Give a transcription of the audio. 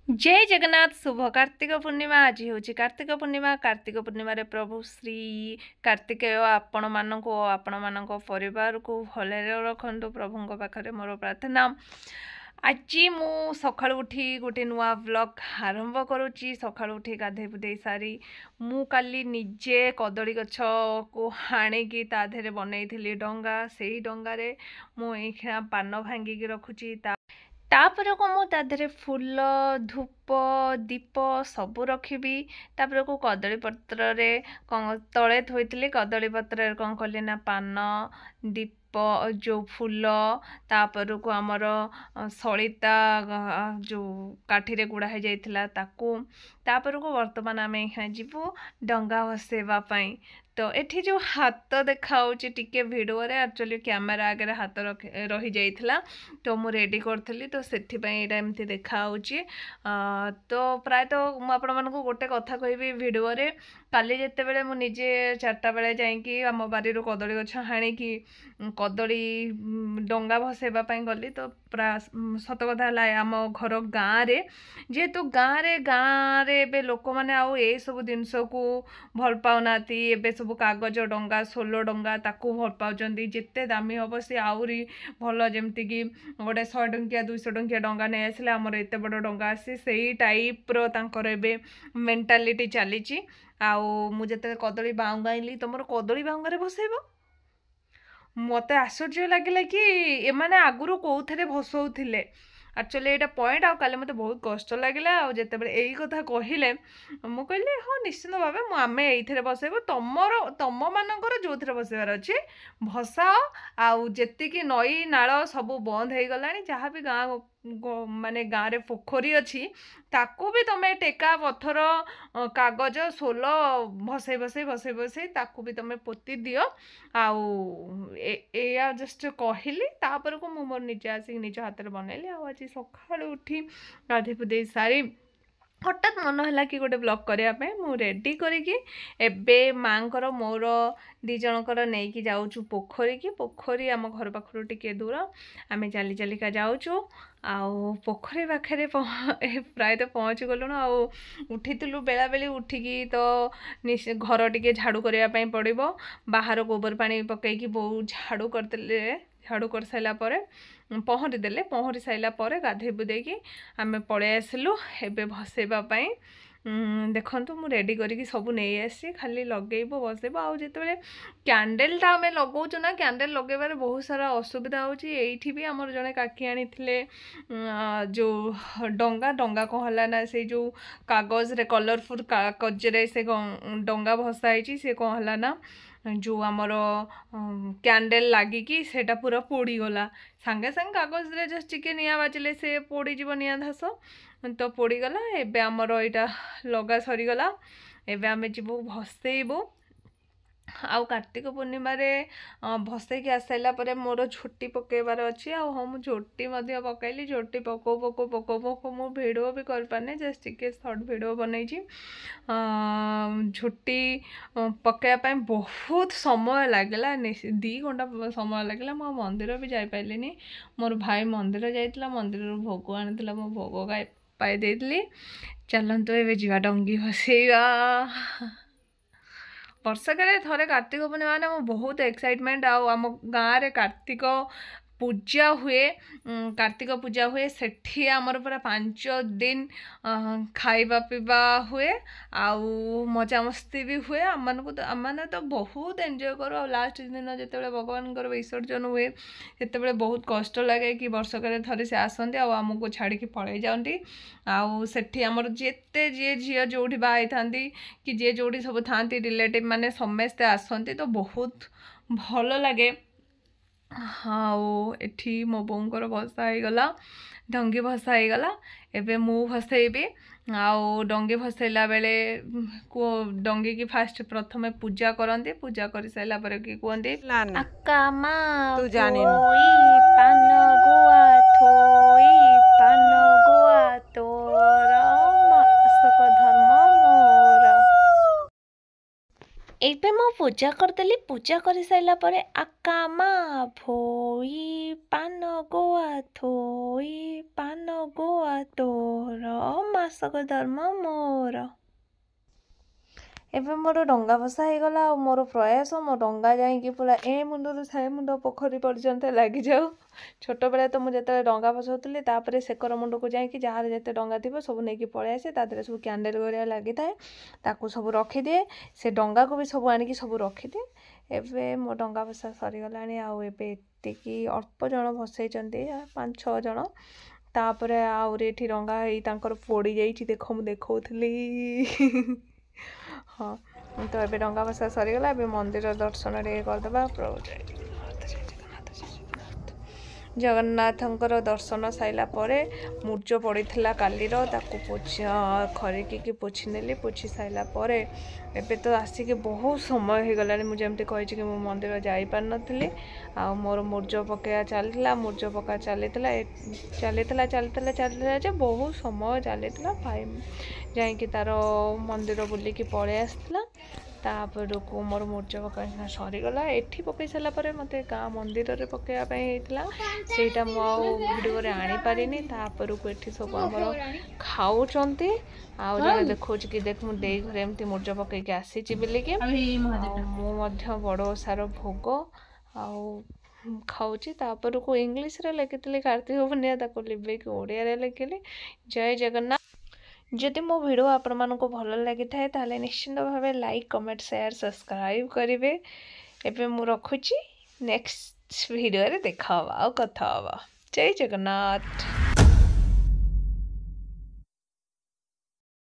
जय जगन्नाथ शुभ कार्तिक पूर्णिमा आज हूँ कार्तिक पूर्णिमा रे प्रभु श्री कार्तिकेय आपण मान परिवार को भले रखु प्रभु पाखे मोर प्रार्थना। आज मु सका उठी गोटे नुआ व्लॉग आरंभ करुच्ची। सका उठी गाधे बुधे सारी मु काली निजे कदली गछ को हाणिकी ताधे बनई डंगा से डंगारे मु एखिना पान भांगिकी रखुची। तापर को मु ताधरे फूल धूप दीप सबू रखी। तापर को कदली पत्र रे तले थोइथिली कदली पत्र रे कौन कली ना पान दीप जो फूल तापर को आमर सलिता जो काठी रे गुड़ा हो जाइथिला ताकू तापर को वर्तमान आम यहाँ जीवु डंगा भसेवा पाई। तो एठी जो हाथ देखाऊँ टिके वीडियो रे एक्चुअली कैमेरा आगे हाथ रही जाइथिला तो मु रेडी करथली तो सेथिपाई एटा एमती देखाऊँ। तो प्राय तो मुझे गोटे कथा कहबी वीडियो रे काली जेते बेले मु निजे 4टा बेले जाइकी आम बारी कदली गछ हाणिकी कदली डंगा भसेबा पाई गली। तो प्राय सत कथा आम घर गाँव रे जेहेतु गाँव रे एबे लोक माने आउ ए सब जिनस को भल पाउना एबे सब कागज डंगा सोलो डंगा ताकू भल पाउचंदी। जेते दामी हम सी आउरी भल जमती कि गोटे 100 टंकिया 200 टंकिया डंगा नहीं आसले आमर एत बड़ डंगा आसी से टाइप रो तांकर एबे मेंटालिटी चली। आउ मु जते कदली बाउंगा आइली तुमर कदली बाउंगा भसैब मते आश्चर्य लगे कि एमाने आगुरु कोउथरे भसौथिले। एक्चुअली यहाँ पॉइंट आल मत बहुत कष्ट लगे आते यही कथा कहले मु कहली हाँ निश्चित भाव आम ये बसैब तुम मानकर जो थे बसबार अच्छे भसाओ आउ जी नई नाल सब बंद हो गला जहाँ भी गाँ माने गाँव रे पोखरी अच्छी ताकू भी तुम टेका पत्थर कागज सोल भसई भसई भसई भसई ताकू भी तुम पोती दियो। आउ या जस्ट कहली तापर को मु मोर निजे आसिक निज हाथ में बनैली। आज सका उठी गाधे पुधे सारी हठात मन है कि गोटे ब्लॉग करने मु रेडी करी एबे माँकर मोर दी जनकर नहीं कि जाऊँ पोखरी की पोखरी आम घर पाखर टिके दूर आम चली चलिका जाऊँ आउ पोखरी पाखे प्राय तो पहुँची गलुण आउ उठीलु बेला बेली उठिकी तो घर टिके झाड़ू करने पड़ो बाहर गोबर पानी पकईकी बहु झाड़ू करते झाड़ू कर सारा पहरी देले पहरी सारा गाधे बुधेकी आम पलि आसलु एबे भसेबाई। देखु मु रेडी करी सब नहीं आसी खाली लगेब बसब आउ जिते कैंडलटा आम लगाऊँ ना कैंडल लगेबार बहुत सारा असुविधा होती भी आमर जड़े काकी आनी जो डंगा डंगा कौन है ना से जो कागज रे कलरफुल कागज रे से डंगा भसाई से कौन है ना जो आमर कैंडल लगिकी सेटा पूरा पोड़ीगला सांगे सांगे कागज रे जस्ट टिके निआ बाजिले से पोड़ीज निआ धास तो पोड़ीगला। एबे आमर यहाँ लगा सरीगला एबे आमे जीवु भसेबू आउ कार्तिक पूर्णिमा रे भसैकी आसाइला परे मोर झोटी पकेबार अच्छी आ हाँ मुझे झोटी पकईली झोटी पको पको पको पको मु भिडियो भी कर पाने जस्ट टिके शॉर्ट भिडियो बनई झोटी पकड़ा बहुत समय लगला 2 घंटा समय लगला मो मंदिर भी जापारे मोर भाई मंदिर जाइला मंदिर भोग आनी मो भोग पाई देली। चलतु ए जा डंगी भसेवा वर्षकरे थरे कार्तिक पूर्णिमा ने बहुत एक्साइटमेंट आम गाँव रे कार्तिक पूजा हुए कार्तिक पूजा हुए सेठी आमर पूरा 5 दिन खाइबा पीवा हुए आउ मजा मस्ती भी हुए आम तो बहुत एंजॉय करूँ। आ लास्ट दिन जिते भगवान विसर्जन हुए से बहुत कष्ट लगे कि वर्षकरे थरे से आसती आमको छाड़ी पलि जाती आउ सेठी आमर जेते जी झील जो बाई था कि जी जो सब था रिलेटिव माने समस्ते आसती तो बहुत भल लगे। हाँ एठी मो बोंकर भसा हो गला डंगी भसा हो गला एबे मु भसेबी आउ डंगी भसैला बेले को डंगी की फास्ट प्रथमे पूजा करते पूजा कर सारा पर कि कहते अक्का माँ तू जानी पान गुआ थोई पान गुआ तोर मासक धर्म मोर एबे मो पूजा करदेली पूजा कर सारा पर आका माँ भोई पान गुआ थोई पान गुआ तोर मासक धर्म मोर। ଏବେ ମୋର ଡଙ୍ଗା ଭସା ହେଇଗଲା ଆଉ ମୋର ପ୍ରୟାସ ମୋ ଡଙ୍ଗା ଯାଇକି ପୁରା ଏ ମୁଣ୍ଡରୁ ସେ ମୁଣ୍ଡ ପୋଖରୀ ପର୍ଯ୍ୟନ୍ତ ଲାଗିଯାଉ। ଛୋଟବେଳେ ତ ମୁଁ ଯେତେବେଳେ ଡଙ୍ଗା ଭସାଉଥିଲି ତାପରେ ସେକର ମୁଣ୍ଡକୁ ଯାଇକି ଯାହାର ଯେତେ ଡଙ୍ଗା ଥିବ ସବୁ ନେଇକି ପଳେଇ ଆସେ, ତା ଦେହରେ ସବୁ କ୍ୟାଣ୍ଡେଲ୍ ଭଳିଆ ଲାଗିଥାଏ, ତାକୁ ସବୁ ରଖିଦିଏ, ସେ ଡଙ୍ଗାକୁ ବି ସବୁ ଆଣିକି ସବୁ ରଖିଦିଏ। ଏବେ ମୋ ଡଙ୍ଗା ଭସା ସରିଗଲାଣି ଆଉ ଏବେ ଏତିକି ଅଳ୍ପ ଜଣ ଭସେଇଛନ୍ତି 5-6 ଜଣ। ତାପରେ ଆହୁରି ଏଠି ଡଙ୍ଗା ହେଇ ତାଙ୍କର ପୋଡ଼ି ଯାଇଛି, ଦେଖ ମୁଁ ଦେଖଉଥିଲି। ହଁ ତ ଏବେ ଡଙ୍ଗା ଭସା ସରିଗଲା, ଏବେ ମନ୍ଦିର ଦର୍ଶନ ଟିକେ କରିଦେବା। ପ୍ରଭୁ ଜୟ ଜଗନ୍ନାଥ, ଜୟ ଜଗନ୍ନାଥ, ଜୟ ଜଗନ୍ନାଥ। ଜଗନ୍ନାଥଙ୍କର ଦର୍ଶନ ସାରିଲା ପରେ ମୂର୍ଜ ପଡ଼ିଥିଲା କାଲିର, ତାକୁ ଖରିକିକି ପୋଛି ନେଲି। ପୋଛି ସାରିଲା ପରେ ଏବେ ତ ଆସିକି ବହୁତ ସମୟ ହେଇଗଲାଣି। ମୁଁ ଯେମିତି କହିଛି କି ମୁଁ ମନ୍ଦିର ଯାଇପାରିନଥିଲି ଆଉ ମୋର ମୂର୍ଜ ପକାଇବା ଚାଲିଥିଲା, ମୂର୍ଜ ପକା ଚାଲିଥିଲା ଯେ ବହୁତ ସମୟ ଚାଲିଥିଲା। ଭାଇ ଯାଇକି ତାର ମନ୍ଦିର ବୁଲିକି ପଳେଇ ଆସିଥିଲା। ତାପରକୁ ମୋର ମୂର୍ଜ ପକାଇବା ସରିଗଲା। ଏଠି ପକାଇ ସାରିଲା ପରେ ମୋତେ ଗାଁ ମନ୍ଦିରରେ ପକାଇବା ପାଇଁ ହେଇଥିଲା, ସେଇଟା ମୁଁ ଆଉ ଭିଡ଼ିଓରେ ଆଣିପାରିନି। ତାପରକୁ ଏଠି ସବୁ ଆମର ଖାଉଛନ୍ତି ଆଉ ଜଣେ ଦେଖଉଛି କି ଦେଖ ମୁଁ ଦେଇ ଘରେ ଏମିତି ମୂର୍ଜ ପକାଇକି ଆସିଛି ବୋଲିକି। ମୁଁ ମଧ୍ୟ ବଡ଼ ଓଷାର ଭୋଗ ଆଉ ଖାଉଛି। ତାପରକୁ ଇଂଲିଶରେ ଲେଖିଥିଲି କାର୍ତ୍ତିକ ପୂର୍ଣ୍ଣିମା, ତାକୁ ଲିଭେଇକି ଓଡ଼ିଆରେ ଲେଖିଲି। ଜୟ ଜଗନ୍ନାଥ। ଯଦି ମୋ ଭିଡ଼ିଓ ଆପଣମାନଙ୍କୁ ଭଲ ଲାଗିଥାଏ ତାହେଲେ ନିଶ୍ଚିନ୍ତ ଭାବେ ଲାଇକ୍, କମେଣ୍ଟ, ସେୟାର, ସବସ୍କ୍ରାଇବ୍ କରିବେ। ଏବେ ମୁଁ ରଖୁଛି, ନେକ୍ସଟ ଭିଡ଼ିଓରେ ଦେଖା ହବା ଆଉ କଥା ହବା। ଜୟ ଜଗନ୍ନାଥ।